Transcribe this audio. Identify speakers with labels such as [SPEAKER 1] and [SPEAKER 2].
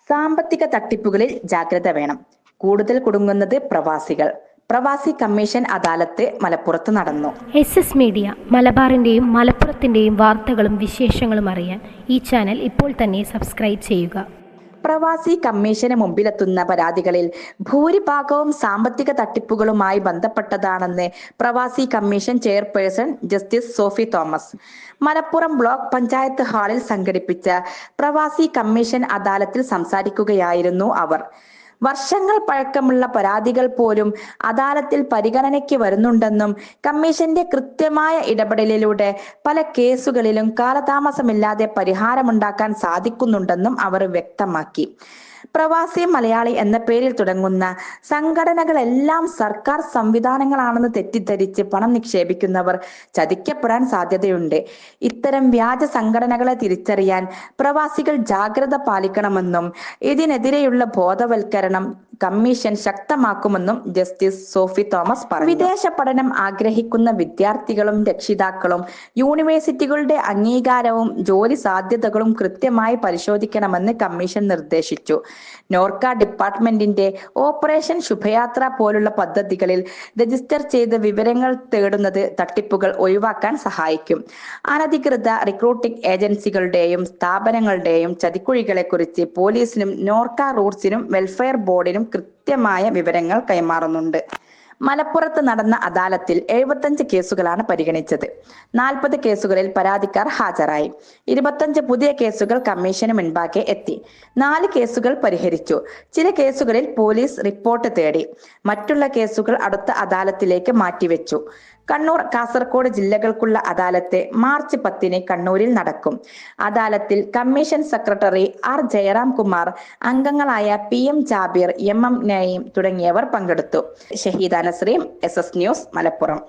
[SPEAKER 1] സാമ്പത്തിക തട്ടിപ്പുകളിൽ ജാഗ്രത വേണം. കൂടുതൽ കുടുങ്ങുന്നത് പ്രവാസികൾ. പ്രവാസി കമ്മീഷൻ അദാലത്ത് മലപ്പുറത്ത് നടന്നു.
[SPEAKER 2] SS മീഡിയ മലബാറിന്റെയും മലപ്പുറത്തിന്റെയും വാർത്തകളും വിശേഷങ്ങളും അറിയാൻ ഈ ചാനൽ ഇപ്പോൾ തന്നെ സബ്സ്ക്രൈബ് ചെയ്യുക.
[SPEAKER 1] പ്രവാസി കമ്മീഷന് മുമ്പിലെത്തുന്ന പരാതികളിൽ ഭൂരിഭാഗവും സാമ്പത്തിക തട്ടിപ്പുകളുമായി ബന്ധപ്പെട്ടതാണെന്ന് പ്രവാസി commission chairperson justice Sophy Thomas Malappuram block panchayat ഹാളിൽ സംഘടിപ്പിച്ച പ്രവാസി കമ്മീഷൻ അദാലത്തിൽ സംസാരിക്കുകയായിരുന്നു അവർ. വർഷങ്ങൾ പഴക്കമുള്ള പരാതികൾ പോലും അദാലത്തിൽ പരിഗണനയ്ക്ക് വരുന്നുണ്ടെന്നും കമ്മീഷന്റെ കൃത്യമായ ഇടപെടലിലൂടെ പല കേസുകളിലും കാലതാമസമില്ലാതെ പരിഹാരമുണ്ടാക്കാൻ സാധിക്കുന്നുണ്ടെന്നും അവർ വ്യക്തമാക്കി. പ്രവാസി മലയാളി എന്ന പേരിൽ തുടങ്ങുന്ന സംഘടനകളെല്ലാം സർക്കാർ സംവിധാനങ്ങളാണെന്ന് തെറ്റിദ്ധരിച്ച് പണം നിക്ഷേപിക്കുന്നവർ ചതിക്കപ്പെടാൻ സാധ്യതയുണ്ട്. ഇത്തരം വ്യാജ സംഘടനകളെ തിരിച്ചറിയാൻ പ്രവാസികൾ ജാഗ്രത പാലിക്കണമെന്നും ഇതിനെതിരെയുള്ള ബോധവൽക്കരണം കമ്മീഷൻ ശക്തമാക്കുമെന്നും ജസ്റ്റിസ് സോഫി തോമസ് പറഞ്ഞു. വിദേശ പഠനം ആഗ്രഹിക്കുന്ന വിദ്യാർത്ഥികളും രക്ഷിതാക്കളും യൂണിവേഴ്സിറ്റികളുടെ അംഗീകാരവും ജോലി സാധ്യതകളും കൃത്യമായി പരിശോധിക്കണമെന്ന് കമ്മീഷൻ നിർദ്ദേശിച്ചു. നോർക്ക ഡിപ്പാർട്ട്മെന്റിന്റെ ഓപ്പറേഷൻ ശുഭയാത്ര പോലുള്ള പദ്ധതികളിൽ രജിസ്റ്റർ ചെയ്ത വിവരങ്ങൾ തേടുന്നത് തട്ടിപ്പുകൾ ഒഴിവാക്കാൻ സഹായിക്കും. അനധികൃത റിക്രൂട്ടിംഗ് ഏജൻസികളുടെയും സ്ഥാപനങ്ങളുടെയും ചതിക്കുഴികളെക്കുറിച്ച് പോലീസിനും നോർക്ക റൂട്ട്സിനും വെൽഫെയർ ബോർഡിനും കൃത്യമായ വിവരങ്ങൾ കൈമാറുന്നുണ്ട്. മലപ്പുറത്ത് നടന്ന അദാലത്തിൽ 75 കേസുകളാണ് പരിഗണിച്ചത്. 40 കേസുകളിൽ പരാതിക്കാർ ഹാജരായി. 25 പുതിയ കേസുകൾ കമ്മീഷന് മുൻപാകെ എത്തി. 4 കേസുകൾ പരിഹരിച്ചു. ചില കേസുകളിൽ പോലീസ് റിപ്പോർട്ട് തേടി. മറ്റുള്ള കേസുകൾ അടുത്ത അദാലത്തിലേക്ക് മാറ്റിവെച്ചു. കണ്ണൂർ, കാസർഗോഡ് ജില്ലകൾക്കുള്ള അദാലത്ത് മാർച്ച് 10 കണ്ണൂരിൽ നടക്കും. അദാലത്തിൽ commission secretary R Jayaram Kumar, അംഗങ്ങളായ PM ജാബിർ, MM നയീം തുടങ്ങിയവർ പങ്കെടുത്തു. Shahida Nasreem, SS news, Malappuram.